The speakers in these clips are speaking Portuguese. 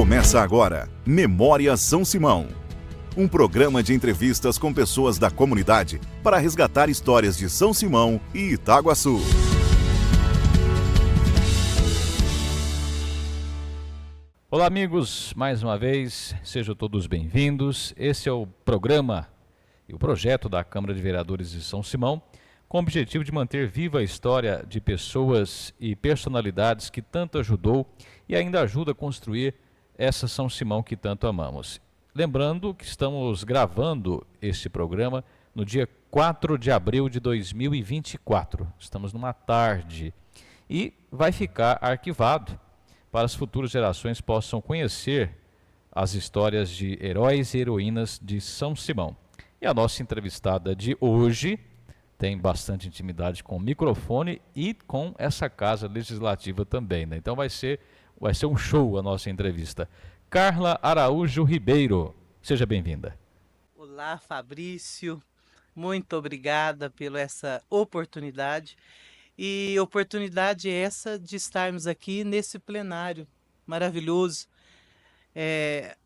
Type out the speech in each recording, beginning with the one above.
Começa agora, Memória São Simão. Um programa de entrevistas com pessoas da comunidade para resgatar histórias de São Simão e Itaguaçu. Olá amigos, mais uma vez, sejam todos bem-vindos. Esse é o programa e o projeto da Câmara de Vereadores de São Simão, com o objetivo de manter viva a história de pessoas e personalidades que tanto ajudou e ainda ajuda a construir essa São Simão que tanto amamos. Lembrando que estamos gravando este programa no dia 4 de abril de 2024. Estamos numa tarde e vai ficar arquivado para as futuras gerações possam conhecer as histórias de heróis e heroínas de São Simão. E a nossa entrevistada de hoje tem bastante intimidade com o microfone e com essa casa legislativa também, né? Então vai ser um show a nossa entrevista. Carla Araújo Ribeiro, seja bem-vinda. Olá, Fabrício, muito obrigada pela essa oportunidade. E oportunidade essa de estarmos aqui nesse plenário maravilhoso,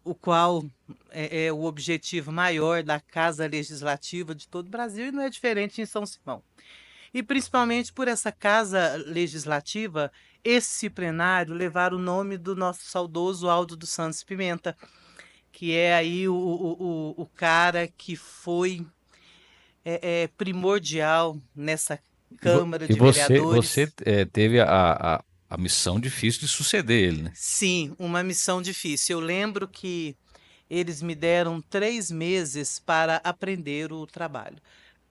o qual é o objetivo maior da Casa Legislativa de todo o Brasil e não é diferente em São Simão. E principalmente por essa Casa Legislativa, esse plenário levar o nome do nosso saudoso Aldo dos Santos Pimenta, que é aí o cara que foi primordial nessa Câmara de Vereadores. Você teve a missão difícil de suceder ele, né? Sim, uma missão difícil. Eu lembro que eles me deram 3 meses para aprender o trabalho.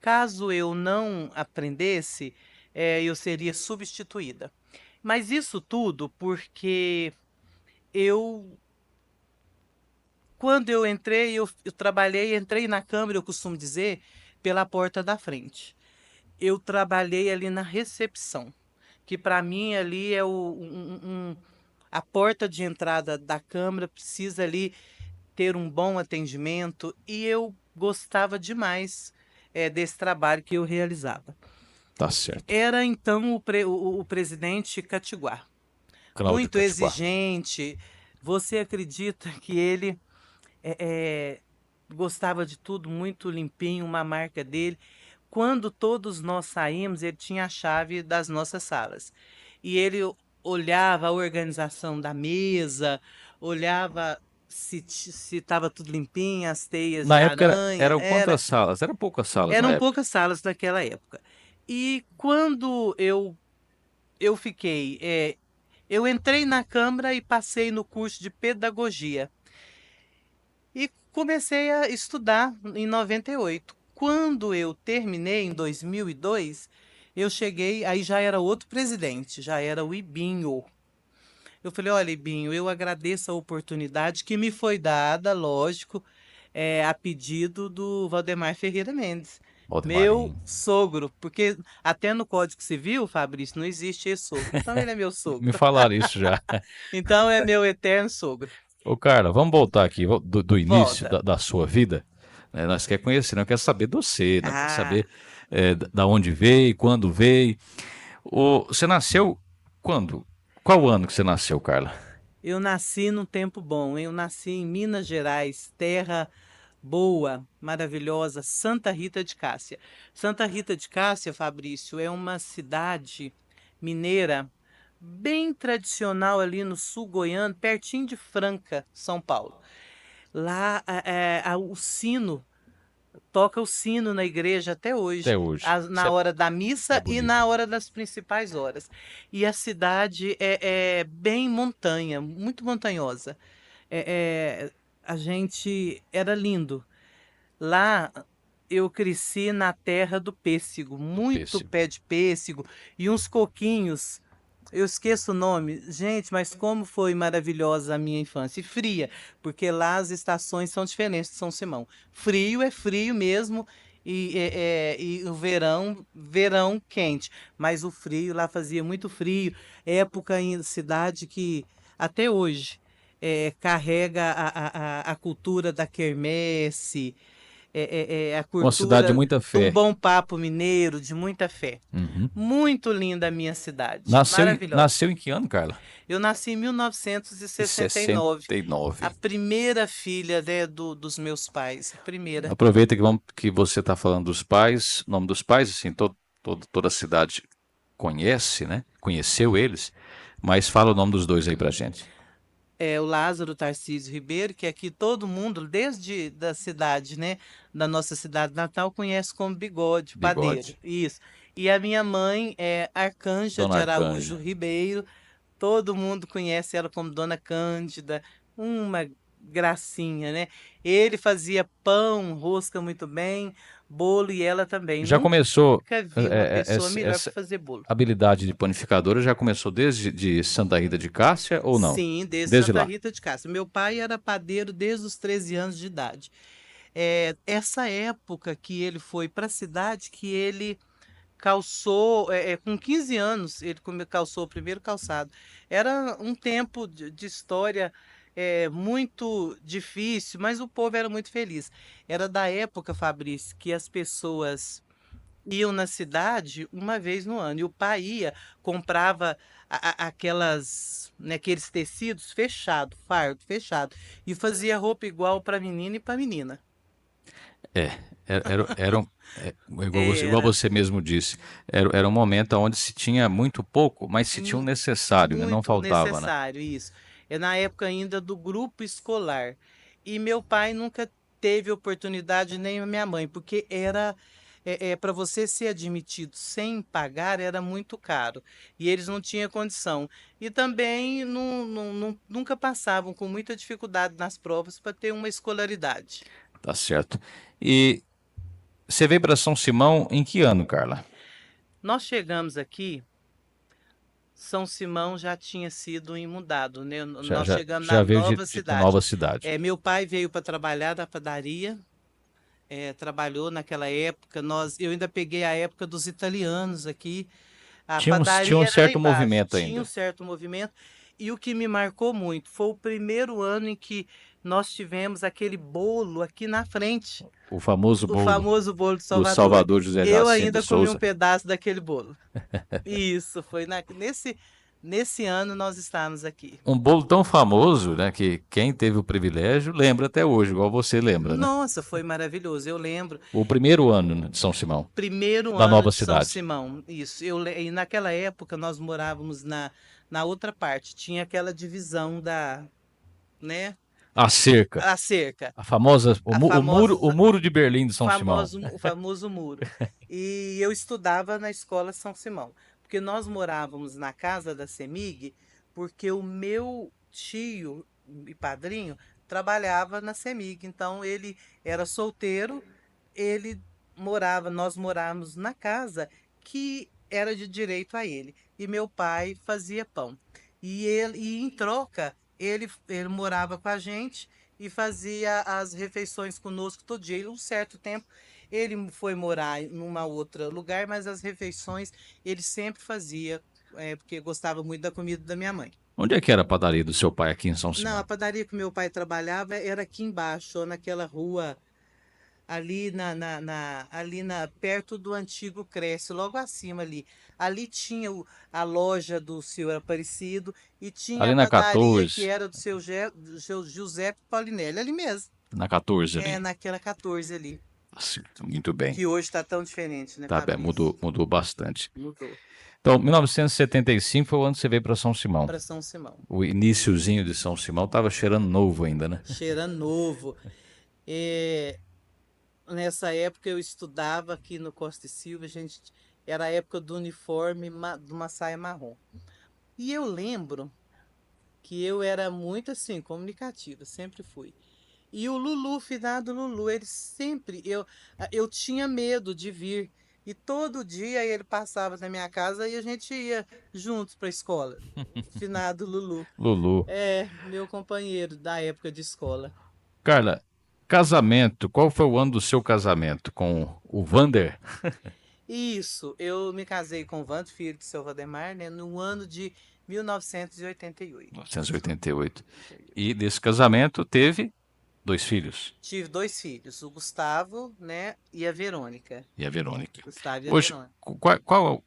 Caso eu não aprendesse, eu seria substituída. Mas isso tudo porque quando eu entrei, eu entrei na Câmara, eu costumo dizer, pela porta da frente. Eu trabalhei ali na recepção, que para mim ali é a porta de entrada da Câmara, precisa ali ter um bom atendimento e eu gostava demais desse trabalho que eu realizava. Tá certo. Era então o presidente Catiguá, Cláudio muito Catiguá. exigente. Você acredita que ele gostava de tudo muito limpinho, uma marca dele. Quando todos nós saímos, ele tinha a chave das nossas salas. E ele olhava a organização da mesa, olhava se estava tudo limpinho, as teias Na de época aranha. eram quantas salas? Eram poucas salas na Eram época. poucas salas naquela época. E quando eu fiquei... eu entrei na Câmara e passei no curso de pedagogia. E comecei a estudar em 98. Quando eu terminei, em 2002, eu cheguei, aí já era outro presidente, já era o Ibinho. Eu falei, olha, Ibinho, eu agradeço a oportunidade que me foi dada, lógico, a pedido do Valdemar Ferreira Mendes, meu sogro, porque até no Código Civil, Fabrício, não existe esse sogro, então ele é meu sogro. Me falaram isso já. Então é meu eterno sogro. Ô Carla, vamos voltar aqui do início Volta. da sua vida. Nós queremos conhecer, nós queremos saber de você, nós queremos Ah, saber da onde veio, quando veio. Você nasceu quando? Qual ano que você nasceu, Carla? eu nasci num tempo bom, eu nasci em Minas Gerais, terra boa, maravilhosa, Santa Rita de Cássia. Santa Rita de Cássia, Fabrício, é uma cidade mineira bem tradicional ali no sul goiano, pertinho de Franca, São Paulo. Lá o sino, toca o sino na igreja até hoje. Até hoje. Na hora da missa e bonito. na hora das principais horas. E a cidade é bem montanha, muito montanhosa. A gente era lindo. Lá eu cresci na terra do pêssego, muito pêssego. pé de pêssego e uns coquinhos. Eu esqueço o nome, gente, mas como foi maravilhosa a minha infância. E fria, porque lá as estações são diferentes de São Simão. Frio é frio mesmo e o verão quente. Mas o frio lá fazia muito frio. Época em cidade que até hoje carrega a cultura da quermesse. a Uma cidade de cultura muita de um fé. bom papo mineiro, de muita fé. Uhum. Muito linda a minha cidade, maravilhosa. Nasceu em que ano, Carla? Eu nasci em Em 1969, a 69. primeira filha, né, dos meus pais, a primeira. Aproveita que você está falando dos pais, nome dos pais, assim, toda a cidade conhece, né? Conheceu eles, mas fala o nome dos dois aí pra gente. É o Lázaro Tarcísio Ribeiro, que aqui todo mundo, desde da cidade, né, da nossa cidade natal, conhece como Bigode, padeiro. Bigode. Isso. E a minha mãe é Arcanja Dona de Araújo Arcanja. Ribeiro. Todo mundo conhece ela como Dona Cândida, uma gracinha, né? Ele fazia pão, rosca muito bem, bolo e ela também. Já começou Nunca vi uma pessoa melhor para essa fazer bolo. habilidade de panificadora, já começou desde de Santa Rita de Cássia ou não? Sim, desde Desde Santa lá. Rita de Cássia. Meu pai era padeiro desde os 13 anos de idade. Essa época que ele foi para a cidade, que ele calçou, com 15 anos, ele calçou o primeiro calçado. Era um tempo de história muito difícil, mas o povo era muito feliz. Era da época, Fabrício, que as pessoas iam na cidade uma vez no ano. E o pai ia, comprava né, aqueles tecidos fechado, fardo fechado, e fazia roupa igual para menina e para menina. É, era igual Era você mesmo disse, era um momento onde se tinha muito pouco, mas se tinha o mu- necessário, né? Não muito faltava, né? necessário isso. É na época ainda do grupo escolar. E meu pai nunca teve oportunidade, nem a minha mãe, porque era para você ser admitido sem pagar era muito caro e eles não tinham condição. E também nunca passavam com muita dificuldade nas provas para ter uma escolaridade. Tá certo. E você veio para São Simão em que ano, Carla? Nós chegamos aqui, São Simão já tinha sido imundado, né? Já, Nós já, chegamos na já veio nova de cidade. nova cidade. Meu pai veio para trabalhar na padaria, trabalhou naquela época. Eu ainda peguei a época dos italianos aqui. A Tinha um padaria era lá certo embaixo, movimento tinha um ainda. certo movimento. E o que me marcou muito foi o primeiro ano em que nós tivemos aquele bolo aqui na frente, O famoso o bolo famoso bolo de do Salvador. Salvador José Eu Jacinto de ainda comi um Souza. pedaço daquele bolo. Isso, foi nesse ano nós estávamos aqui. Um bolo tão famoso, né, que quem teve o privilégio lembra até hoje, igual você lembra, né? Nossa, foi maravilhoso. Eu lembro, O primeiro ano, né, de São Simão, primeiro da ano nova de São cidade. Simão, isso. E naquela época nós morávamos na outra parte, tinha aquela divisão né, A cerca, a cerca, a famosa, a o famosa, muro de Berlim de São Simão. o famoso muro. E eu estudava na escola São Simão, porque nós morávamos na casa da CEMIG, porque o meu tio e padrinho trabalhava na CEMIG, então ele era solteiro, ele nós morávamos na casa que era de direito a ele, e meu pai fazia pão. E em troca, ele morava com a gente e fazia as refeições conosco todo dia. E um certo tempo ele foi morar numa outra lugar, mas as refeições ele sempre fazia, porque gostava muito da comida da minha mãe. Onde é que era a padaria do seu pai aqui em São Não, a Simão? padaria que meu pai trabalhava era aqui embaixo, ou naquela rua ali perto do antigo Cresce, logo acima ali. Ali tinha a loja do senhor Aparecido e tinha a Ali na padaria que 14, era do seu Giuseppe Paulinelli, ali mesmo. na 14 ali. Naquela 14 ali, Muito bem. que hoje está tão diferente, né, Tá bem, Fabrício? mudou bastante. Mudou Então, 1975 foi o ano que você veio para São Simão. para São Simão. O iniciozinho de São Simão tava cheirando novo ainda, né? Cheirando novo. É, Nessa época eu estudava aqui no Costa e Silva, era a época do uniforme de uma saia marrom. E eu lembro que eu era muito assim, comunicativa, sempre fui. E o Lulu, finado Lulu, ele sempre, eu tinha medo de vir. E todo dia ele passava na minha casa e a gente ia juntos para a escola. Finado Lulu. Lulu. Meu companheiro da época de escola. Carla, casamento. Qual foi o ano do seu casamento? Com o Vander? Isso, eu me casei com o Vando, filho de seu Valdemar, né, no ano de 1988. 1988. E desse casamento teve 2 filhos Tive 2 filhos, o Gustavo, né, e a Verônica. e a Verônica. Gustavo e a Hoje, Verônica. qual é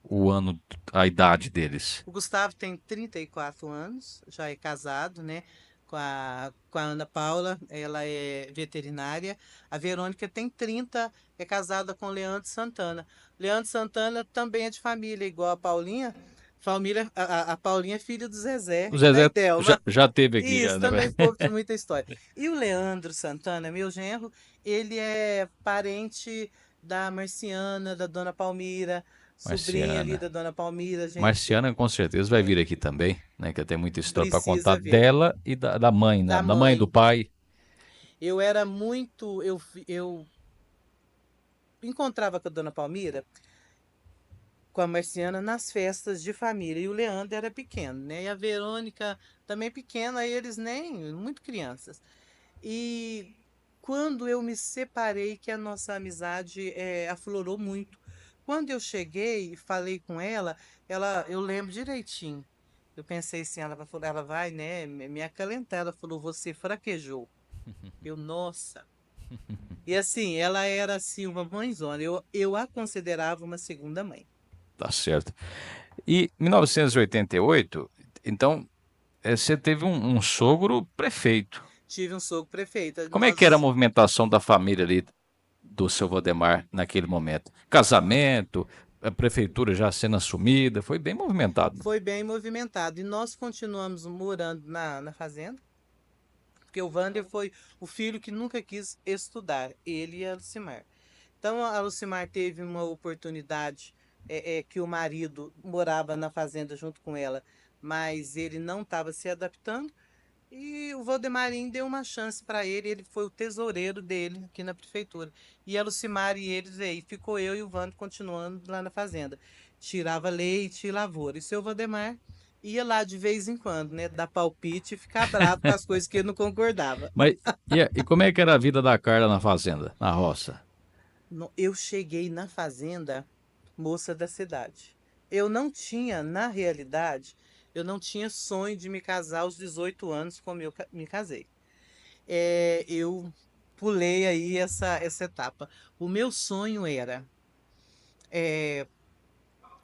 o ano, a idade deles? O Gustavo tem 34 anos, já é casado, né, com a Ana Paula, ela é veterinária. A Verônica tem 30, é casada com o Leandro Santana. Leandro Santana também é de família, igual a Paulinha. Família, a Paulinha é filha do Zezé O e da Zezé já, Edelma. já teve aqui, já, Isso, né? também povo de muita história. E o Leandro Santana, meu genro, ele é parente da Marciana, da Dona Palmira, sobrinha ali Marciana. da Dona Palmira, gente. Marciana com certeza vai vir aqui também, né? Que tem muita história para contar Precisa ver. dela e da mãe, né? Da Da mãe e do mãe. pai. Eu era muito. Eu encontrava com a Dona Palmira, com a Marciana, nas festas de família. E o Leandro era pequeno, né? E a Verônica também pequena, eles nem. Muito crianças. E quando eu me separei, que a nossa amizade aflorou muito. Quando eu cheguei e falei com ela, eu lembro direitinho. Eu pensei assim, ela vai, né, me acalentar. Ela falou, você fraquejou. Eu, nossa. E assim, ela era assim uma mãezona. Eu a considerava uma segunda mãe. Tá certo. E 1988, então, você teve um sogro prefeito. Tive um sogro prefeito. Como é que era a Nós movimentação da família ali do seu Valdemar naquele momento? Casamento, a prefeitura já sendo assumida, foi bem movimentado. foi bem movimentado. E nós continuamos morando na fazenda. Porque o Wander foi o filho que nunca quis estudar, ele e a Lucimar. Então a Lucimar teve uma oportunidade que o marido morava na fazenda junto com ela, mas ele não estava se adaptando. E o Valdemarim deu uma chance para ele foi o tesoureiro dele aqui na prefeitura. E a Lucimar e eles aí, ficou eu e o Wander continuando lá na fazenda. Tirava leite e lavoura. E seu Valdemar ia lá de vez em quando, né? Dar palpite e ficar bravo com as coisas que ele não concordava. Mas e como é que era a vida da Carla na fazenda, na roça? Eu cheguei na fazenda moça da cidade. Eu não tinha, na realidade, eu não tinha sonho de me casar aos 18 anos como eu me casei. Eu pulei aí essa etapa. O meu sonho era,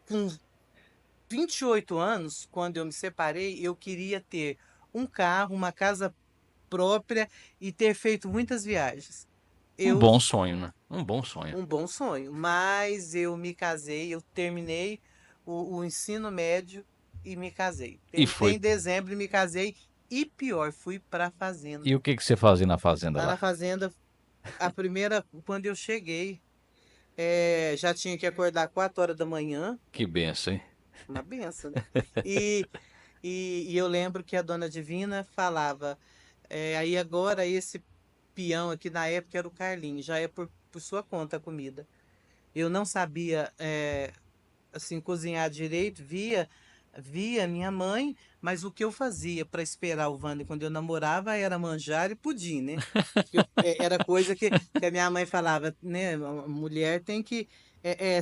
com 28 anos, quando eu me separei, eu queria ter um carro, uma casa própria e ter feito muitas viagens. Um Eu bom sonho, né? Um bom sonho. Um bom sonho, mas eu me casei, eu terminei o ensino médio e me casei. E Terminei foi. em dezembro e me casei. E pior, fui para a fazenda. E o que que você fazia na fazenda Lá na lá? fazenda, quando eu cheguei, já tinha que acordar 4 horas da manhã, Que benção, hein? uma benção, né? E, e eu lembro que a dona Divina falava, aí agora esse peão aqui na época era o Carlinhos, já é por sua conta a comida. Eu não sabia, assim, cozinhar direito, via minha mãe, mas o que eu fazia para esperar o Wander quando eu namorava era manjar e pudim, né? Era coisa que a minha mãe falava, né? A mulher tem que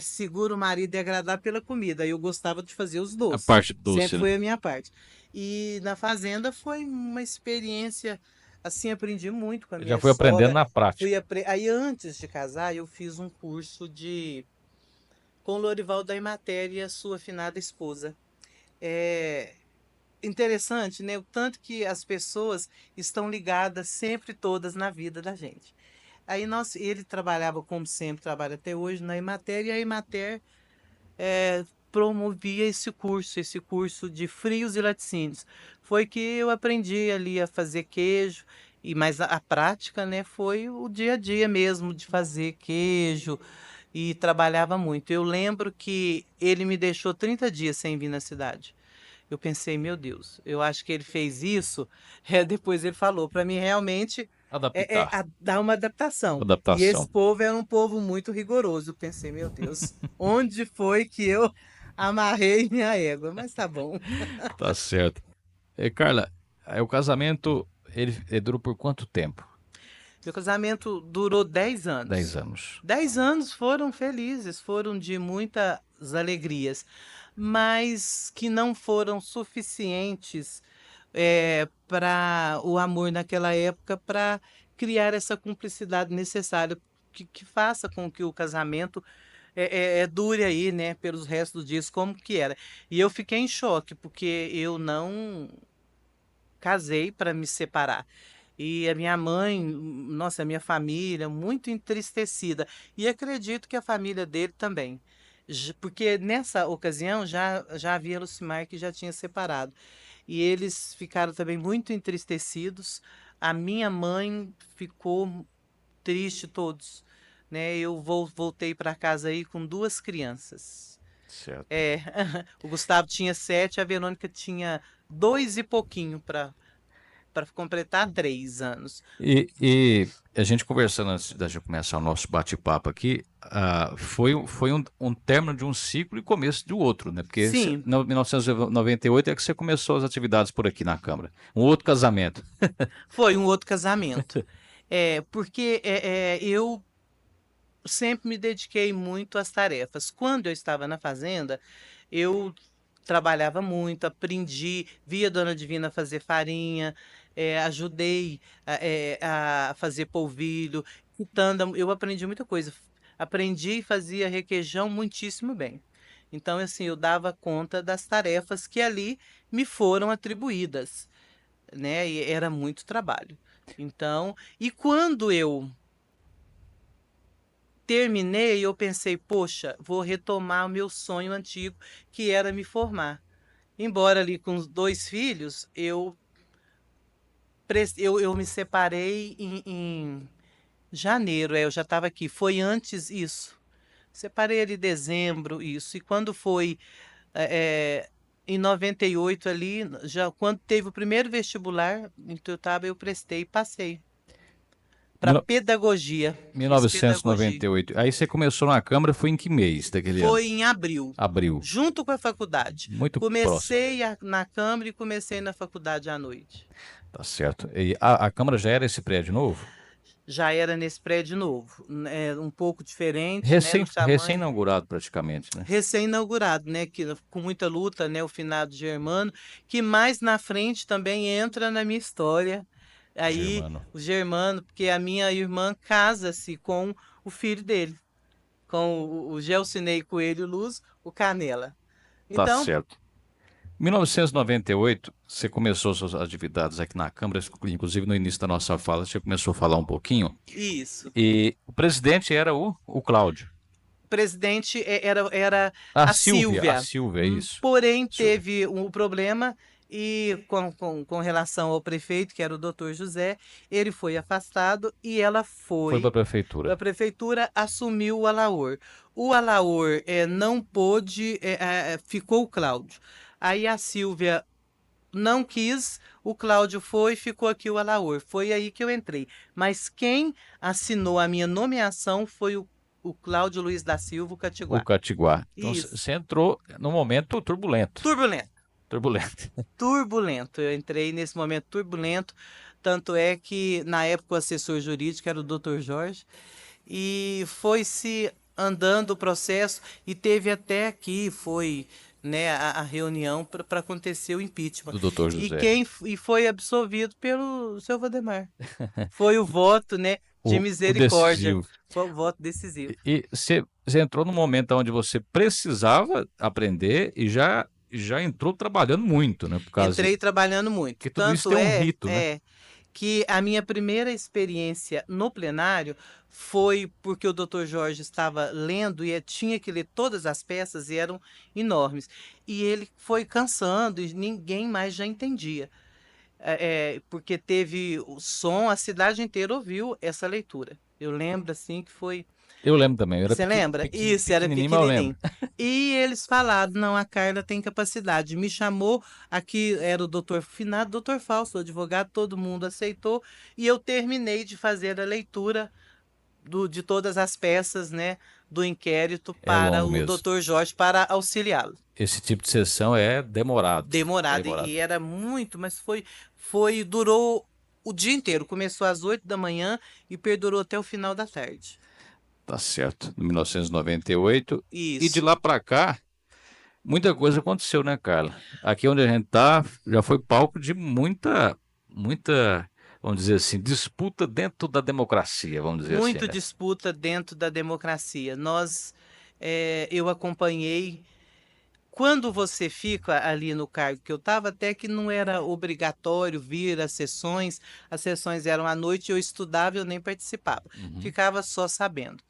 segura o marido e agradar pela comida. Aí eu gostava de fazer os A doces. parte doce, Sempre né? foi a minha parte. E na fazenda foi uma experiência, assim, aprendi muito com a Já minha fui aprendendo sogra. na prática. Aí antes de casar, eu fiz um curso com o Lorival da Imater e a sua afinada esposa. É interessante, né? O tanto que as pessoas estão ligadas sempre todas na vida da gente. Aí ele trabalhava, como sempre, trabalha até hoje na Imater, e a Imater promovia esse curso de frios e laticínios. Foi que eu aprendi ali a fazer queijo, mas a prática, né, foi o dia a dia mesmo de fazer queijo, e trabalhava muito. Eu lembro que ele me deixou 30 dias sem vir na cidade. Eu pensei, meu Deus, eu acho que ele fez isso. Depois ele falou, para mim realmente Adaptar. dar uma adaptação. E esse Adaptação. povo era um povo muito rigoroso. Eu pensei, meu Deus, onde foi que eu amarrei minha égua? Mas tá bom. Tá certo. Carla, o casamento, ele durou por quanto tempo? Meu casamento durou 10 10 anos. anos. 10 anos foram felizes, foram de muitas alegrias, mas que não foram suficientes para o amor naquela época, para criar essa cumplicidade necessária que faça com que o casamento dure aí, né, pelos restos dos dias, como que era. E eu fiquei em choque, porque eu não casei para me separar. E a minha mãe, nossa, a minha família, muito entristecida. E acredito que a família dele também. Porque nessa ocasião já havia Lucimar que já tinha separado. E eles ficaram também muito entristecidos. A minha mãe ficou triste, todos. Né? Eu voltei para casa aí com duas crianças. Certo. É, o Gustavo tinha 7, a Verônica tinha 2 e pouquinho para completar 3 anos. E a gente conversando antes da gente começar o nosso bate-papo aqui, foi um término de um ciclo e começo de outro, né? Porque em Sim, 1998 é que você começou as atividades por aqui na Câmara. Um outro casamento. foi um outro casamento. Porque eu sempre me dediquei muito às tarefas. Quando eu estava na fazenda, eu trabalhava muito, aprendi, via a Dona Divina fazer farinha, ajudei a fazer polvilho, quitanda, eu aprendi muita coisa. Aprendi e fazia requeijão muitíssimo bem. Então, assim, eu dava conta das tarefas que ali me foram atribuídas, né? E era muito trabalho. Então, e quando eu terminei, eu pensei, poxa, vou retomar o meu sonho antigo, que era me formar. Embora ali com os 2 filhos, eu me separei em janeiro, eu já estava aqui. Foi antes isso. Separei ali em dezembro, isso. E quando foi em 98 ali, já quando teve o primeiro vestibular em Tuiutaba, eu prestei e passei para Mil- pedagogia. Fiz pedagogia. 1998. Aí você começou na Câmara, foi em que mês daquele ano? Foi em abril, Abril. junto com a faculdade. Muito próximo. Comecei na Câmara e comecei na faculdade à noite. Tá certo. E a Câmara já era esse prédio novo? Já era nesse prédio novo, né, um pouco diferente, né, no tamanho. Recém-inaugurado praticamente, né? Recém-inaugurado, né, que com muita luta, né, o finado Germano, que mais na frente também entra na minha história. Aí, Germano. o Germano, porque a minha irmã casa-se com o filho dele, com o Gelsinei Coelho Luz, o Canela. Tá Então, certo. Em 1998, você começou suas atividades aqui na Câmara, inclusive no início da nossa fala, você começou a falar um pouquinho. isso. E o presidente era o Cláudio. O presidente era A a Silvia, Silvia. é isso. Porém, Silvia. teve um problema e com relação ao prefeito, que era o doutor José, ele foi afastado e ela Foi para a foi para prefeitura. a prefeitura, assumiu o Alaor. O Alaor não pôde, ficou o Cláudio. Aí a Silvia não quis, o Cláudio foi, ficou aqui o Alaor. Foi aí que eu entrei. Mas quem assinou a minha nomeação foi o Cláudio Luiz da Silva, o O Catiguá. Catiguá. Então Isso. você entrou num momento turbulento. Turbulento. Turbulento. Turbulento. Eu entrei nesse momento turbulento. Tanto é que, na época, o assessor jurídico era o doutor Jorge. E foi-se andando o processo e teve até aqui, foi, né, a reunião para acontecer o impeachment. Do doutor E José. quem foi absolvido pelo seu Valdemar. Foi o voto, né, de O misericórdia. decisivo. Foi o voto decisivo. E você entrou num momento onde você precisava aprender e já entrou trabalhando muito, né? Por causa Entrei trabalhando muito. que tudo isso Tanto tem um rito, né? que a minha primeira experiência no plenário foi porque o Dr. Jorge estava lendo e tinha que ler todas as peças e eram enormes. E ele foi cansando e ninguém mais já entendia. Porque teve o som, a cidade inteira ouviu essa leitura. Eu lembro assim que foi. Eu lembro também, eu era Você lembra? Isso, era pequenininho, mas eu lembro. pequenininho. E eles falaram, não, a Carla tem capacidade. Me chamou, aqui era o doutor Finado, doutor Fausto, o advogado, todo mundo aceitou. E eu terminei de fazer a leitura de todas as peças, né, do inquérito É para longo o mesmo. doutor Jorge, para auxiliá-lo. Esse tipo de sessão é demorado. Demorado, Demorado. e era muito, mas durou o dia inteiro. Começou às 8 da manhã e perdurou até o final da tarde. Tá certo. Em 1998. E de Isso. lá para cá, Muita coisa aconteceu, né, Carla? Aqui onde a gente tá, já foi palco de muita, vamos dizer assim, disputa dentro da democracia, vamos dizer assim, Muito né? disputa dentro da democracia. Eu acompanhei. Quando você fica ali no cargo que eu estava, até que não era obrigatório vir às sessões eram à noite, eu estudava, eu nem participava, Uhum. ficava só sabendo.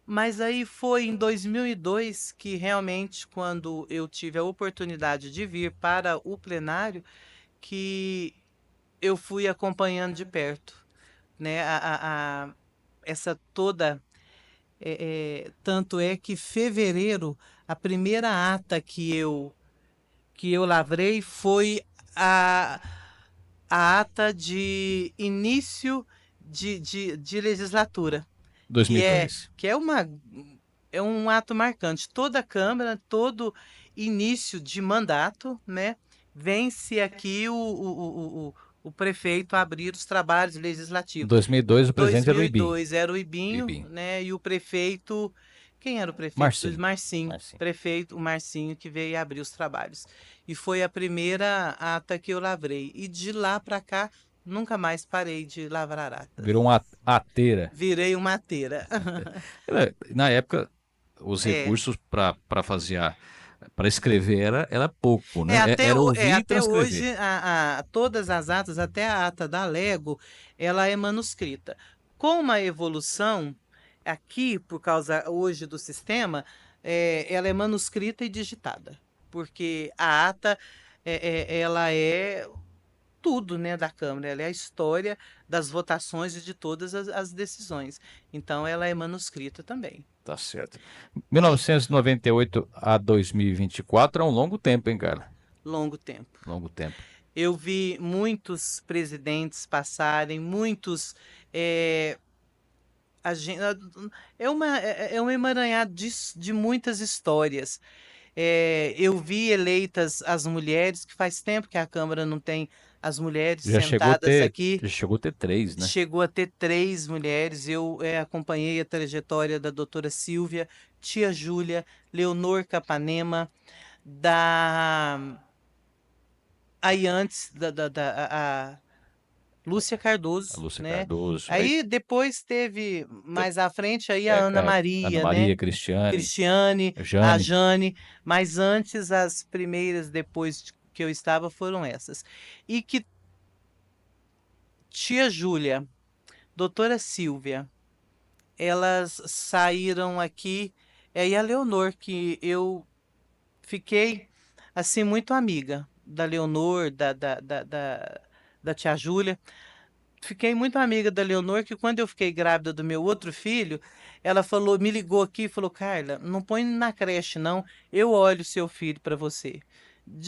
Mas aí foi em 2002 que realmente, quando eu tive a oportunidade de vir para o plenário, que eu fui acompanhando de perto, né, essa toda tanto é que fevereiro, a primeira ata que eu lavrei foi a, a ata de início de legislatura, que é, 2002. que é uma, é um ato marcante. Toda a Câmara, todo início de mandato, né, vence aqui o prefeito a abrir os trabalhos Em legislativos. 2002 o presidente era o Ibim. 2002 era o Ibinho, Ibim. né? E o prefeito, quem era o prefeito? Marcinho. Marcinho, Marcinho. prefeito, o Marcinho, que veio abrir os trabalhos. E foi a primeira ata que eu lavrei. E de lá para cá, nunca mais parei de lavrar Virou atas. uma ateira. Virei uma mateira. Na época, os É. recursos para fazer para escrever era pouco, né? Era ouvir e Até transcrever. hoje, todas as atas, até a ata da Lego, ela é manuscrita. Com uma evolução, aqui, por causa hoje do sistema, ela é manuscrita e digitada. Porque a ata, ela é tudo, né, da Câmara, ela é a história das votações e de todas as decisões. Então, ela é manuscrita também. Tá certo. 1998 a 2024 é um longo tempo, hein, cara? Longo tempo. Longo tempo. Eu vi muitos presidentes passarem, muitos. É, a gen- é um emaranhado de muitas histórias. Eu vi eleitas as mulheres, que faz tempo que a Câmara não tem as mulheres sentadas aqui. Já chegou a ter 3, né? Chegou a ter 3 mulheres. Eu acompanhei a trajetória da doutora Silvia, tia Júlia, Leonor Capanema, da. Aí antes a Lúcia A Cardoso, Lúcia né? Cardoso, aí Aí depois teve mais à frente aí a é, Ana é, Ana Maria, né? Maria, Cristiane, Cristiane, a Jane. Jane, mas antes as primeiras depois que eu estava foram essas. E que tia Júlia, doutora Silvia, elas saíram aqui, e a Leonor, que eu fiquei assim muito amiga da Leonor, da tia Júlia. Fiquei muito amiga da Leonor, que quando eu fiquei grávida do meu outro filho, ela falou, me ligou aqui e falou, Carla, não põe na creche, não. Eu olho seu filho para você.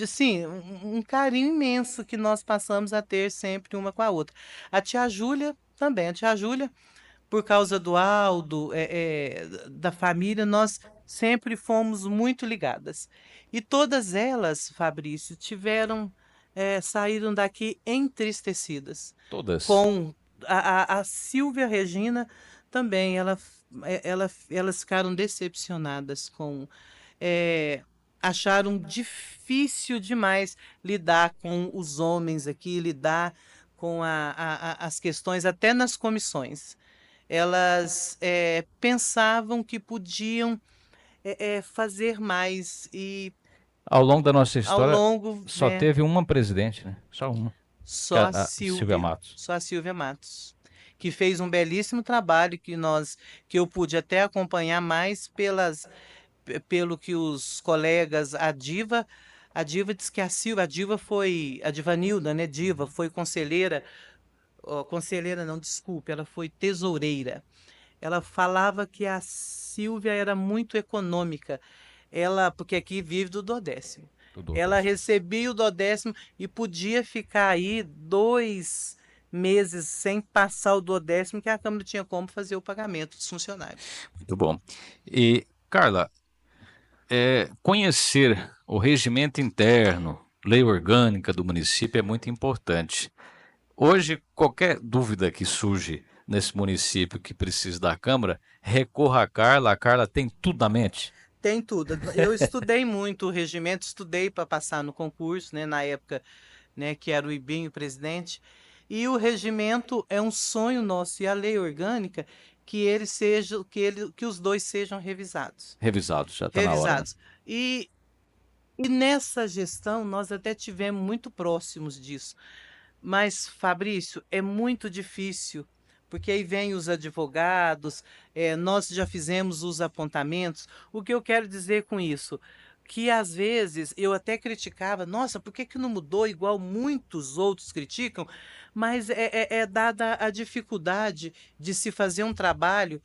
Sim, um carinho imenso que nós passamos a ter sempre uma com a outra. A tia Júlia também. A tia Júlia, por causa do Aldo, da família, nós sempre fomos muito ligadas. E todas elas, Fabrício, saíram daqui entristecidas. Todas. Com a Silvia Regina também, elas ficaram decepcionadas é, acharam difícil demais lidar com os homens aqui, lidar com as questões, até nas comissões. Elas pensavam que podiam fazer mais e Ao longo da nossa ao história, longo, só né, teve uma presidente, né? Só uma. Que é a Silvia Matos. Só a Silvia Matos, que fez um belíssimo trabalho que eu pude até acompanhar mais pelo que os colegas, a Diva diz que a Diva foi, a Divanilda, né, Diva, foi conselheira, ó, conselheira não, desculpe, ela foi tesoureira. Ela falava que a Silvia era muito econômica. Porque aqui vive do dodécimo. Tudo Ela dessa. recebia o dodécimo e podia ficar aí 2 meses sem passar o dodécimo, que a Câmara tinha como fazer o pagamento dos funcionários. Muito bom. E, Carla, conhecer o regimento interno, lei orgânica do município é muito importante. Hoje, qualquer dúvida que surge nesse município que precisa da Câmara, recorra à Carla. A Carla tem tudo na mente. Tem tudo. Eu estudei muito o regimento, estudei para passar no concurso, né, na época, né, que era o Ibinho presidente. E o regimento é um sonho nosso, e a lei orgânica que ele seja, que os dois sejam revisados. Revisados, já está na hora, né? Revisados. E nessa gestão nós até tivemos muito próximos disso. Mas, Fabrício, é muito difícil, porque aí vem os advogados, nós já fizemos os apontamentos. O que eu quero dizer com isso? Que às vezes eu até criticava, nossa, por que que não mudou igual muitos outros criticam? Mas é dada a dificuldade de se fazer um trabalho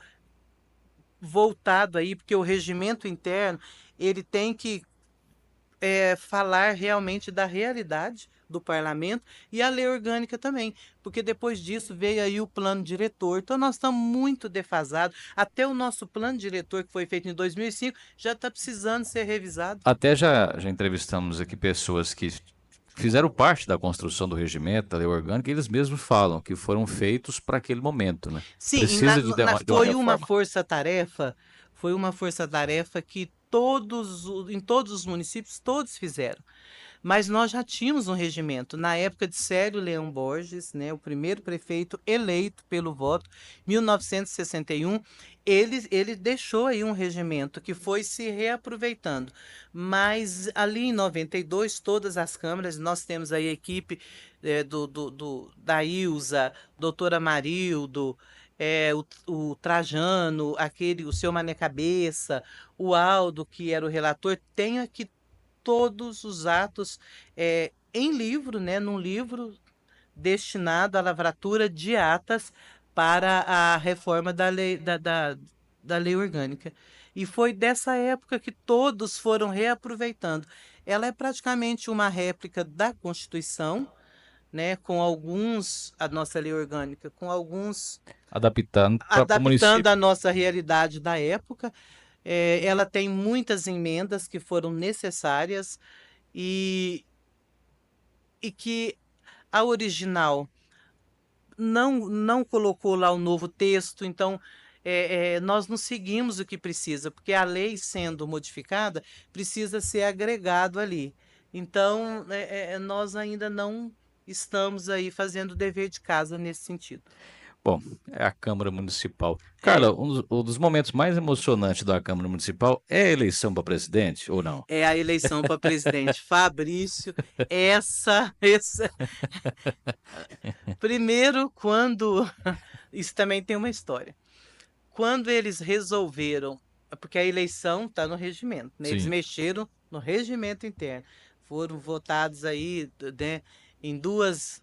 voltado aí, porque o regimento interno, ele tem que falar realmente da realidade do parlamento e a lei orgânica também, porque depois disso veio aí o plano diretor. Então nós estamos muito defasados. Até o nosso plano diretor, que foi feito em 2005, já está precisando ser revisado. Até já entrevistamos aqui pessoas que fizeram parte da construção do regimento, da lei orgânica, e eles mesmos falam que foram feitos para aquele momento, né? Sim, Precisa de uma foi uma reforma. força-tarefa que em todos os municípios, todos fizeram. Mas nós já tínhamos um regimento. Na época de Célio Leão Borges, né, o primeiro prefeito eleito pelo voto, 1961, ele deixou aí um regimento que foi se reaproveitando. Mas ali em 92, todas as câmaras, nós temos aí a equipe da Ilza, doutora Marildo, o Trajano, o seu Mané Cabeça, o Aldo, que era o relator, tem aqui todos os atos em livro, né, num livro destinado à lavratura de atas para a reforma da lei orgânica. E foi dessa época que todos foram reaproveitando. Ela é praticamente uma réplica da Constituição, né, a nossa lei orgânica, com alguns Adaptando para o adaptando município. a nossa realidade da época. Ela tem muitas emendas que foram necessárias e que a original não colocou lá o novo texto, então nós não seguimos o que precisa, porque a lei sendo modificada precisa ser agregado ali. Então, nós ainda não estamos aí fazendo o dever de casa nesse sentido. Bom, é a Câmara Municipal. Carla, um dos momentos mais emocionantes da Câmara Municipal é a eleição para presidente, ou não? É a eleição para presidente. Fabrício, essa. Primeiro, isso também tem uma história. Quando eles resolveram, porque a eleição está no regimento, né? Eles Sim. mexeram no regimento interno. Foram votados aí, né, em dois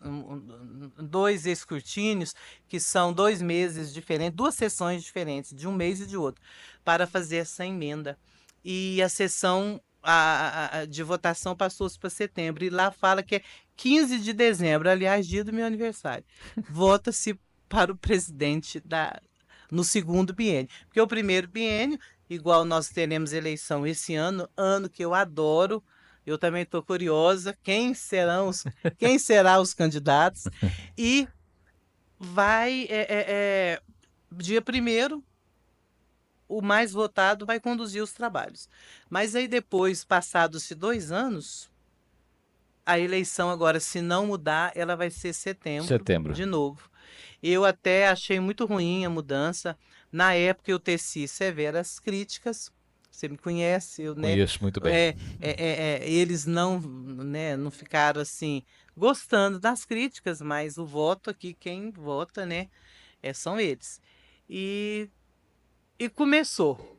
escrutínios, que são 2 meses diferentes, 2 sessões diferentes, de um mês e de outro, para fazer essa emenda. E a sessão de votação passou-se para setembro, e lá fala que é 15 de dezembro, aliás, dia do meu aniversário. Vota-se para o presidente no segundo biênio. Porque o primeiro biênio, igual nós teremos eleição esse ano que eu adoro. Eu também estou curiosa quem serão os candidatos. E vai, dia 1º, o mais votado vai conduzir os trabalhos. Mas aí depois, passados-se 2 anos, a eleição agora, se não mudar, ela vai ser setembro. De novo. Eu até achei muito ruim a mudança. Na época eu teci severas críticas. Você me conhece, Conheço muito bem. Eles não ficaram assim gostando das críticas, mas o voto aqui, quem vota, né, são eles. E começou.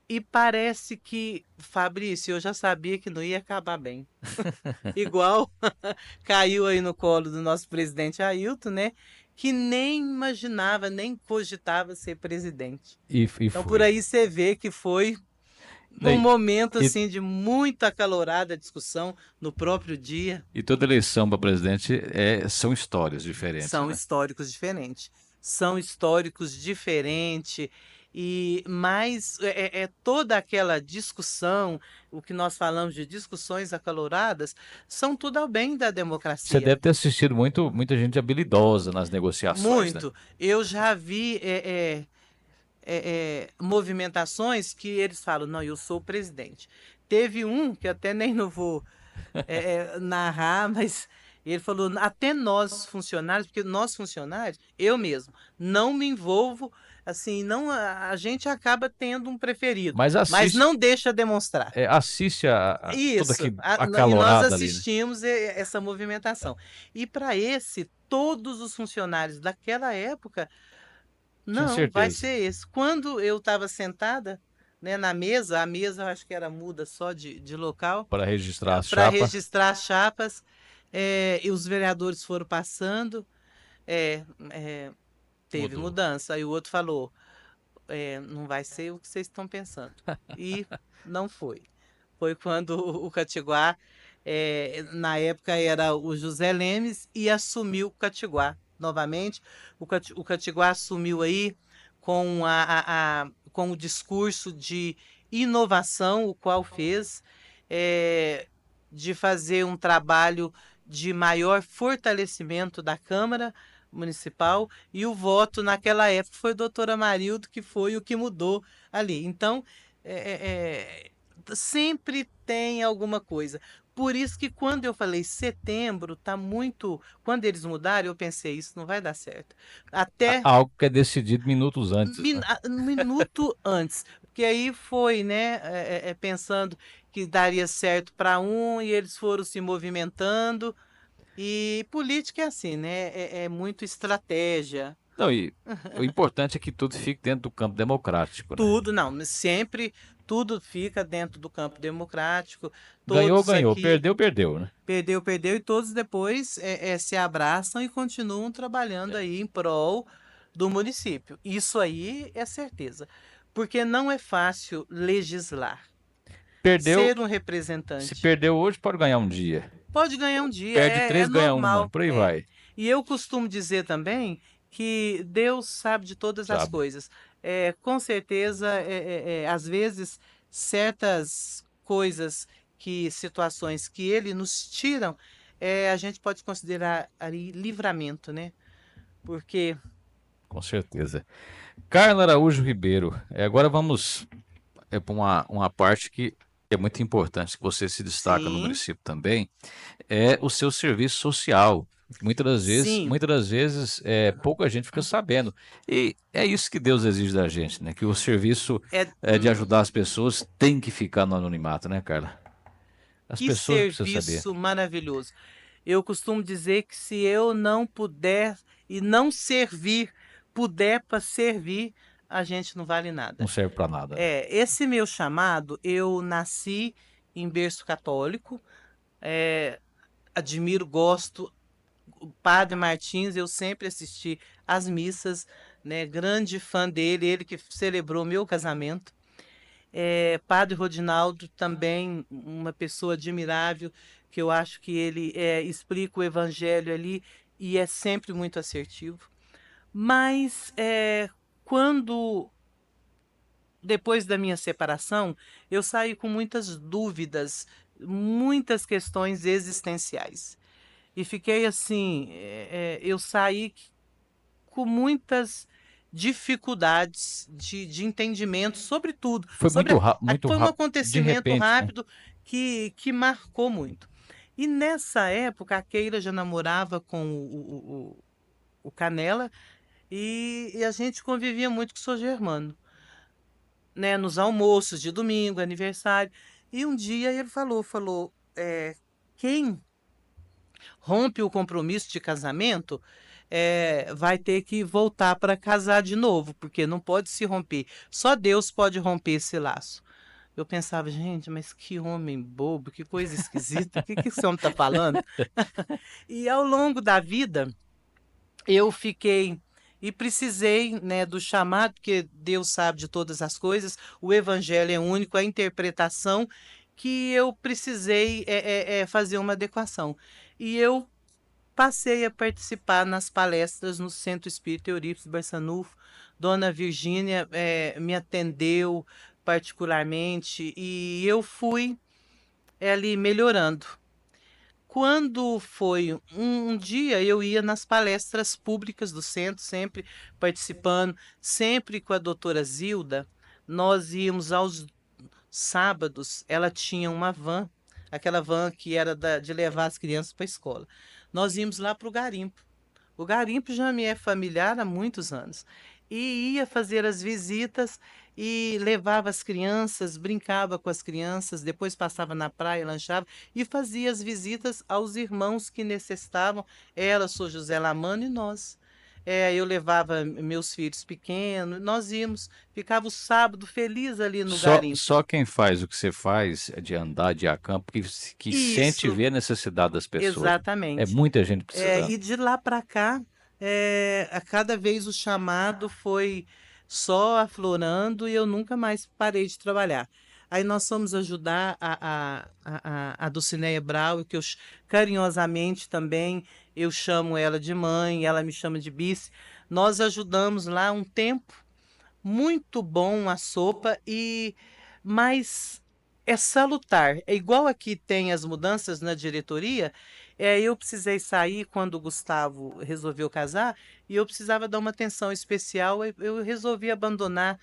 E parece que, Fabrício, eu já sabia que não ia acabar bem. Igual caiu aí no colo do nosso presidente Ailton, né? Que nem imaginava, nem cogitava ser presidente. Então, por aí você vê que foi um momento assim de muita acalorada discussão no próprio dia. E toda eleição para presidente são histórias diferentes. São né? históricos diferentes. São históricos diferentes. Mas toda aquela discussão, o que nós falamos de discussões acaloradas, são tudo ao bem da democracia. Você deve ter assistido muita gente habilidosa nas negociações. Muito. Né? Eu já vi movimentações que eles falam, não, eu sou o presidente. Teve um que até nem não vou narrar, mas ele falou, até nós funcionários, porque nós funcionários, eu mesmo, não me envolvo, assim, não, a gente acaba tendo um preferido, Mas mas assiste, não deixa demonstrar. assiste toda Isso, e nós acalorada ali, né? assistimos essa movimentação. E para todos os funcionários daquela época, Tinha não, vai certeza. ser esse. Quando eu estava sentada, né, na mesa, a mesa eu acho que era muda só de local, Para registrar a para chapa. registrar as chapas, e os vereadores foram passando, é, é, teve Mudou. mudança. Aí o outro falou, não vai ser o que vocês estão pensando. E não foi. Foi quando o Catiguá, na época era o José Lemes, e assumiu o Catiguá novamente. O Catiguá assumiu aí com, com o discurso de inovação, o qual fez, de fazer um trabalho de maior fortalecimento da Câmara Municipal, e o voto naquela época foi o doutor Amarildo, que foi o que mudou ali. Então, sempre tem alguma coisa. Por isso que quando eu falei setembro, tá muito. Quando eles mudaram, eu pensei, isso não vai dar certo. Até Algo que é decidido minutos antes, né? um minuto antes. Porque aí foi, né, pensando que daria certo para um e eles foram se movimentando. E política é assim, né? É muito estratégia. Não, e o importante é que tudo fique dentro do campo democrático, né? Tudo, não, mas sempre tudo fica dentro do campo democrático. Ganhou, Todos ganhou. aqui Perdeu, perdeu, né? perdeu, perdeu, e todos depois se abraçam e continuam trabalhando aí em prol do município. Isso aí é certeza. Porque não é fácil legislar. Perdeu, Ser um se representante. perdeu hoje, pode ganhar um dia. Pode ganhar um dia, Perde é três, ganha uma. normal. Por aí vai, E eu costumo dizer também que Deus sabe de todas as sabe? coisas. Com certeza, às vezes, certas coisas, situações que Ele nos tiram, a gente pode considerar ali livramento, né? Porque Com certeza. Carla Araújo Ribeiro, agora vamos para uma parte que é muito importante, que você se destaca no sim, município também, é o seu serviço social. sim, Muitas das vezes, pouca gente fica sabendo. E é isso que Deus exige da gente, né? Que o serviço de ajudar as pessoas tem que ficar no anonimato, né, Carla? As que pessoas precisam saber. serviço maravilhoso. Eu costumo dizer que se eu não puder e não servir, puder para servir, a gente não vale Não nada. serve para nada, né? Esse meu chamado, eu nasci em berço católico, admiro, gosto. O Padre Martins, eu sempre assisti às missas, né? Grande fã dele, ele que celebrou meu casamento. Padre Rodinaldo também, uma pessoa admirável, que eu acho que ele explica o evangelho ali e é sempre muito assertivo. Mas quando, depois da minha separação, eu saí com muitas dúvidas, muitas questões existenciais. E fiquei assim, eu saí com muitas dificuldades de entendimento sobre tudo. Foi muito Foi um rápido, de acontecimento repente, né? rápido que marcou muito. E nessa época, a Keila já namorava com o Canela, e a gente convivia muito com o Sr. Germano, né, nos almoços de domingo, aniversário. E um dia ele falou, quem rompe o compromisso de casamento, vai ter que voltar para casar de novo, porque não pode se romper. Só Deus pode romper esse laço. Eu pensava, gente, mas que homem bobo, que coisa esquisita, o que esse homem está falando? E ao longo da vida, eu fiquei e precisei, né, do chamado, porque Deus sabe de todas as coisas, o evangelho é único, a interpretação, que eu precisei fazer uma adequação. E eu passei a participar nas palestras no Centro Espírita Eurípides Barçanufo. Dona Virgínia me atendeu particularmente e eu fui ali melhorando. quando foi um dia, eu ia nas palestras públicas do centro, sempre participando, sempre com a doutora Zilda. Nós íamos aos sábados, ela tinha uma van, aquela van que era de levar as crianças para a escola. Nós íamos lá para o garimpo. O garimpo já me é familiar há muitos anos. E ia fazer as visitas e levava as crianças, brincava com as crianças, depois passava na praia, lanchava e fazia as visitas aos irmãos que necessitavam. Ela, sou José Lamano e nós. Eu levava meus filhos pequenos, nós íamos, ficava o sábado feliz ali no garimpo. Só quem faz o que você faz de andar de a campo que sente Isso, ver a necessidade das pessoas. É exatamente. muita gente precisando. E de lá para cá, a cada vez o chamado foi só aflorando e eu nunca mais parei de trabalhar. Aí nós fomos ajudar a Dulcineia Brau, que carinhosamente também eu chamo ela de mãe, ela me chama de Bice. Nós ajudamos lá um tempo, muito bom a sopa, mas é salutar. É igual aqui tem as mudanças na diretoria. Eu precisei sair quando o Gustavo resolveu casar e eu precisava dar uma atenção especial. Eu resolvi abandonar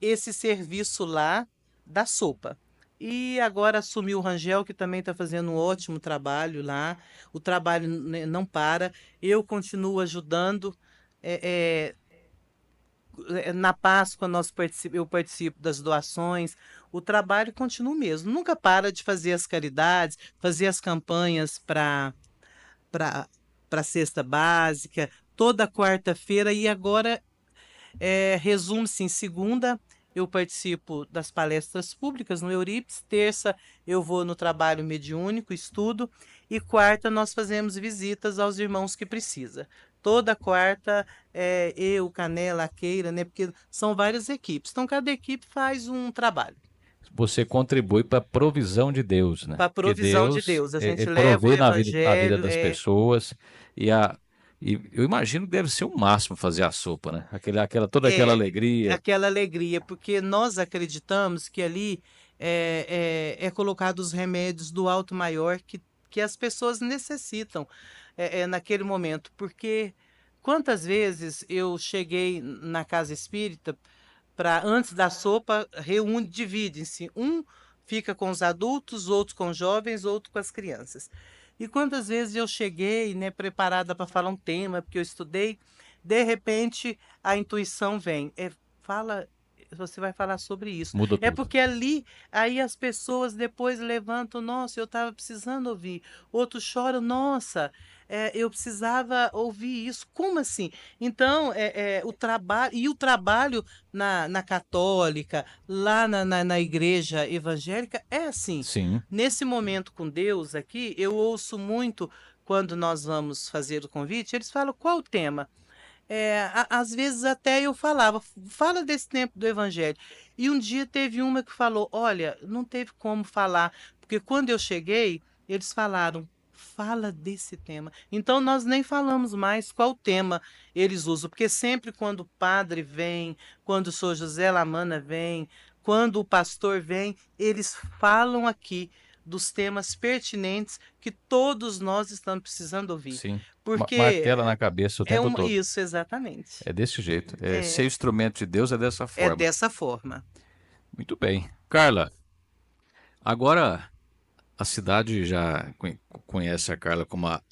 esse serviço lá da sopa. E agora assumi o Rangel, que também está fazendo um ótimo trabalho lá. O trabalho não para. Eu continuo ajudando. é, Na Páscoa eu participo das doações, o trabalho continua o mesmo. Nunca para de fazer as caridades, fazer as campanhas para a cesta básica, toda quarta-feira, e agora resume-se em segunda. Eu participo das palestras públicas no Euripides, terça eu vou no trabalho mediúnico, estudo, e quarta nós fazemos visitas aos irmãos que precisam. Toda quarta, eu, Canela, a Keira, né? Porque são várias equipes. Então, cada equipe faz um trabalho. Você contribui para a provisão de Deus, né? Para a Porque provisão de Deus. A gente leva o provê na vida evangelho. das pessoas. E eu imagino que deve ser o máximo fazer a sopa, né? Toda aquela alegria. Aquela alegria, porque nós acreditamos que ali é colocado os remédios do alto maior que as pessoas necessitam naquele momento. Porque quantas vezes eu cheguei na casa espírita antes da sopa, dividem-se. Um fica com os adultos, outros com os jovens, outro com as crianças. E quantas vezes eu cheguei, né, preparada para falar um tema, porque eu estudei, de repente a intuição vem, você vai falar sobre isso. Muda tudo. Porque ali, aí as pessoas depois levantam, nossa, eu estava precisando ouvir. Outros choram, nossa, eu precisava ouvir isso. Como assim? Então, o trabalho na católica, lá na igreja evangélica, é assim. Sim. Nesse momento com Deus aqui, eu ouço muito, quando nós vamos fazer o convite, eles falam, qual o tema? Às vezes até eu falava, fala desse tempo do Evangelho. E um dia teve uma que falou, olha, não teve como falar, porque quando eu cheguei, eles falaram, fala desse tema. Então nós nem falamos mais qual tema eles usam, porque sempre quando o padre vem, quando o Sr. José Lamana vem, quando o pastor vem, eles falam aqui dos temas pertinentes que todos nós estamos precisando ouvir. Sim. Porque martela na cabeça o tempo todo. Isso, exatamente. É desse jeito. Ser instrumento de Deus é dessa forma. É dessa forma. Muito bem. Carla, agora a cidade já conhece a Carla como a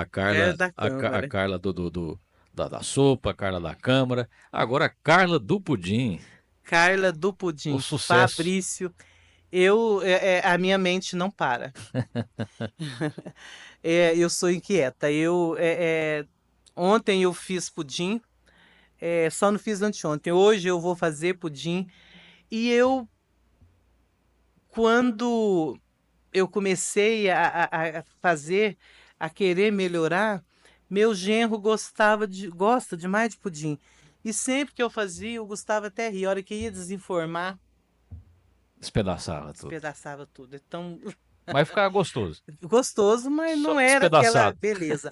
Carla, a Carla da sopa, a Carla da Câmara. Agora a Carla do Pudim. Carla do Pudim. O sucesso. Fabrício. A minha mente não para. Eu sou inquieta. Ontem eu fiz pudim, só não fiz anteontem. Hoje eu vou fazer pudim. E quando eu comecei a fazer, a querer melhorar, meu genro gosta demais de pudim. E sempre que eu fazia, o Gustavo até ria. A hora que ia desenformar, despedaçava tudo. Então, mas ficava gostoso. Gostoso, mas Só não era aquela beleza.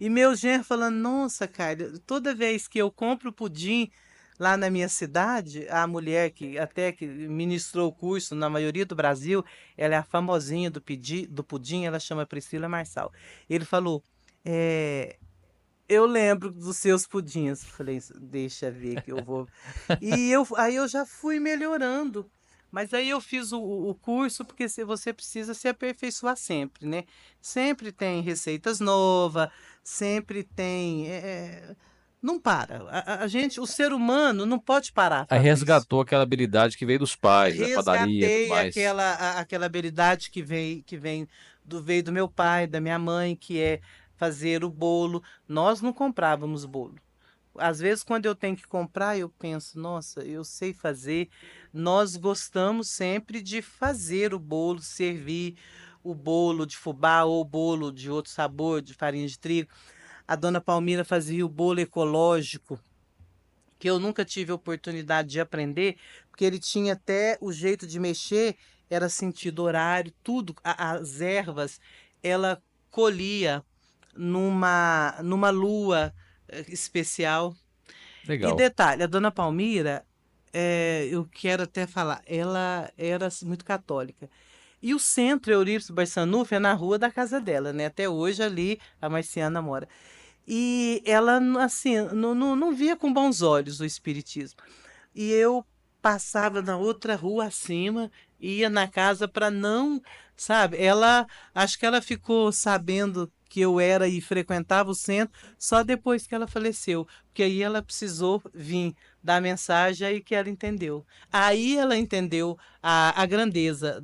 E meu genro falando, nossa, cara, toda vez que eu compro pudim, lá na minha cidade, a mulher que ministrou o curso na maioria do Brasil, ela é a famosinha do pudim, ela chama Priscila Marçal. Ele falou, é, eu lembro dos seus pudins. Falei, deixa ver que eu vou. Aí eu já fui melhorando. Mas aí eu fiz o curso porque você precisa se aperfeiçoar sempre, né? Sempre tem receitas novas, sempre tem. Não para. A gente, o ser humano não pode parar, Aí Fabrício. resgatou aquela habilidade que veio dos pais, da padaria e tudo Resgatei mais. aquela habilidade veio do meu pai, da minha mãe, que é fazer o bolo. Nós não comprávamos bolo. Às vezes, quando eu tenho que comprar, eu penso, nossa, eu sei fazer. Nós gostamos sempre de fazer o bolo, servir o bolo de fubá ou o bolo de outro sabor, de farinha de trigo. A dona Palmira fazia o bolo ecológico, que eu nunca tive a oportunidade de aprender, porque ele tinha até o jeito de mexer, era sentido horário, tudo, as ervas, ela colhia numa lua especial. E Legal. detalhe, a dona Palmira, eu quero até falar, ela era assim, muito católica. E o centro Eurípides Barçanufo é na rua da casa dela, né? Até hoje ali a Marciana mora. E ela, assim, não via com bons olhos o espiritismo. E eu passava na outra rua acima, ia na casa para não, sabe? Acho que ela ficou sabendo que eu era e frequentava o centro só depois que ela faleceu, porque aí ela precisou vir dar mensagem aí que ela entendeu. Aí ela entendeu a grandeza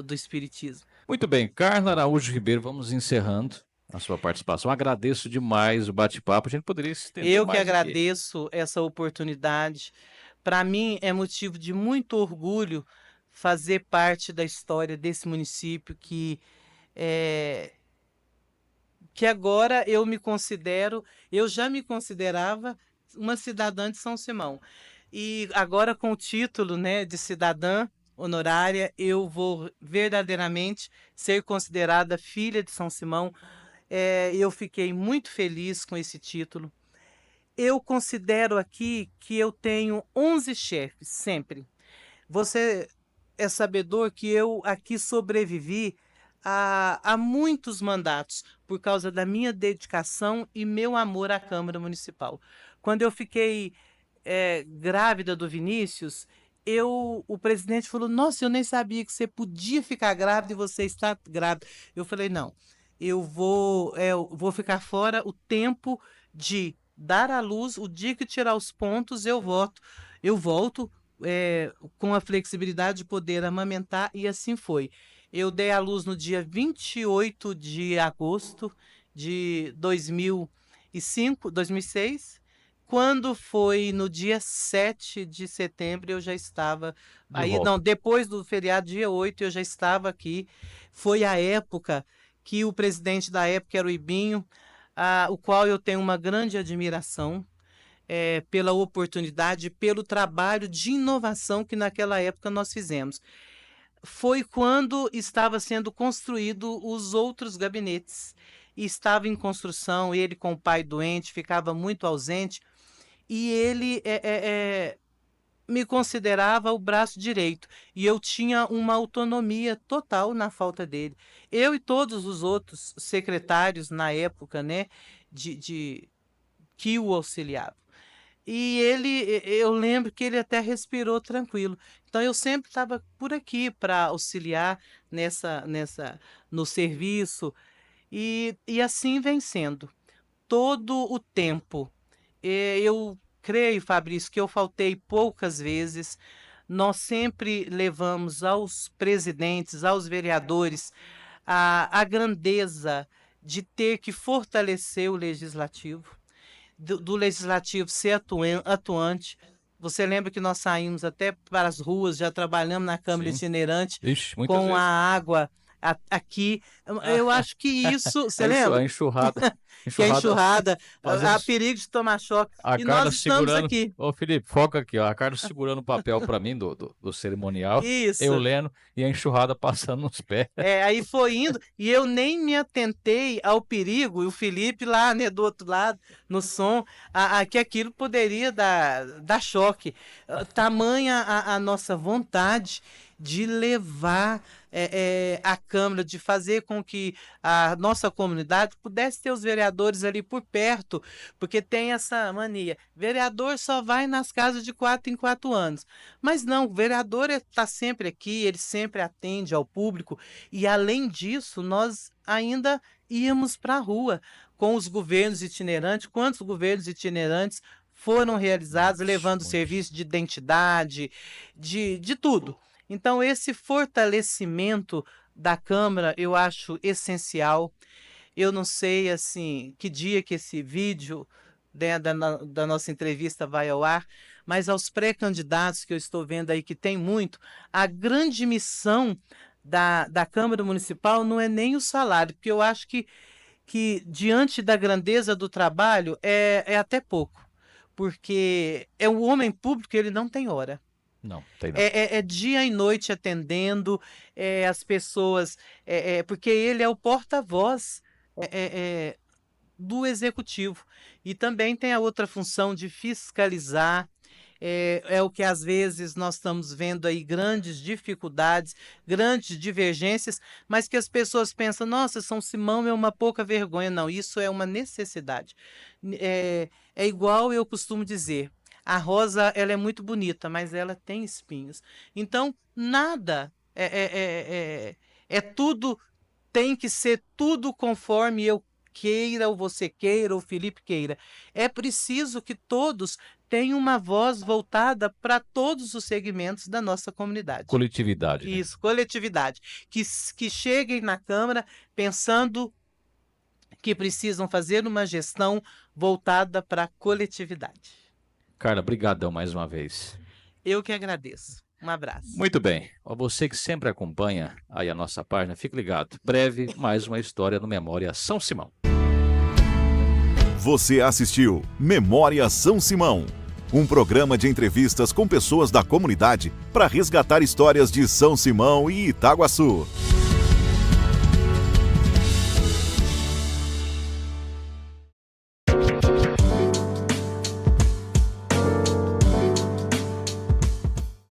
do espiritismo. Muito bem, Carla Araújo Ribeiro, vamos encerrando a sua participação. Agradeço demais o bate-papo. A gente poderia se estender Eu que mais aqui. agradeço essa oportunidade. Para mim é motivo de muito orgulho fazer parte da história desse município é, que agora eu já me considerava uma cidadã de São Simão. E agora com o título, né, de cidadã honorária, eu vou verdadeiramente ser considerada filha de São Simão. Eu fiquei muito feliz com esse título. Eu considero aqui que eu tenho 11 chefes, sempre. Você é sabedor que eu aqui sobrevivi a muitos mandatos por causa da minha dedicação e meu amor à Câmara Municipal. Quando eu fiquei grávida do Vinícius, o presidente falou: Nossa, eu nem sabia que você podia ficar grávida e você está grávida. Eu falei: Não, eu vou ficar fora o tempo de dar à luz. O dia que tirar os pontos, eu volto com a flexibilidade de poder amamentar, e assim foi. Eu dei à luz no dia 28 de agosto de 2006. Quando foi no dia 7 de setembro, eu já estava. De Aí, volta. não, depois do feriado, dia 8 eu já estava aqui. Foi a época que o presidente da época era o Ibinho, o qual eu tenho uma grande admiração pela oportunidade, pelo trabalho de inovação que naquela época nós fizemos. Foi quando estava sendo construído os outros gabinetes. E estava em construção, ele com o pai doente, ficava muito ausente, e ele me considerava o braço direito, e eu tinha uma autonomia total na falta dele. Eu e todos os outros secretários na época, né, que o auxiliavam. E eu lembro que ele até respirou tranquilo. Então eu sempre estava por aqui para auxiliar no serviço, e assim vem sendo todo o tempo. Eu creio, Fabrício, que eu faltei poucas vezes. Nós sempre levamos aos presidentes, aos vereadores, a grandeza de ter que fortalecer o legislativo, do legislativo ser atuante. Você lembra que nós saímos até para as ruas, já trabalhamos na Câmara Sim. Itinerante Ixi, muitas com a vezes. água aqui. Eu acho que isso, você lembra? A enxurrada. Que a enxurrada, fazendo- há perigo de tomar choque. A E Carla nós estamos segurando. aqui. Ô, Felipe, foca aqui, ó. A Carla segurando o papel pra mim do cerimonial. Isso. Eu lendo e a enxurrada passando nos pés. Aí foi indo, e eu nem me atentei ao perigo, e o Felipe lá, né, do outro lado, no som, que aquilo poderia dar choque. Tamanha a nossa vontade de levar a Câmara, de fazer com que a nossa comunidade pudesse ter os vereadores ali por perto, porque tem essa mania. Vereador só vai nas casas de 4 em 4 anos. Mas não, o vereador está sempre aqui, ele sempre atende ao público, e além disso, nós ainda íamos para a rua com os governos itinerantes. Quantos governos itinerantes foram realizados, levando serviço de identidade, de tudo. Então, esse fortalecimento da Câmara eu acho essencial. Eu não sei assim que dia que esse vídeo, né, da nossa entrevista vai ao ar, mas aos pré-candidatos que eu estou vendo aí, que tem muito, a grande missão da Câmara Municipal não é nem o salário, porque eu acho que diante da grandeza do trabalho é até pouco, porque o homem público, ele não tem hora. Não, tem não. É dia e noite atendendo as pessoas, porque ele é o porta-voz do executivo. E também tem a outra função de fiscalizar. É o que às vezes nós estamos vendo aí, grandes dificuldades, grandes divergências, mas que as pessoas pensam, nossa, São Simão é uma pouca vergonha. Não, isso é uma necessidade. É igual eu costumo dizer, a rosa, ela é muito bonita, mas ela tem espinhos. Então, nada tudo, tem que ser tudo conforme eu queira, ou você queira, ou o Felipe queira. É preciso que todos tenham uma voz voltada para todos os segmentos da nossa comunidade. Coletividade. Né? Isso, coletividade. Que cheguem na Câmara pensando que precisam fazer uma gestão voltada para a coletividade. Carla, brigadão mais uma vez. Eu que agradeço. Um abraço. Muito bem. A você que sempre acompanha aí a nossa página, fique ligado. Breve, mais uma história no Memória São Simão. Você assistiu Memória São Simão, um programa de entrevistas com pessoas da comunidade para resgatar histórias de São Simão e Itaguaçu.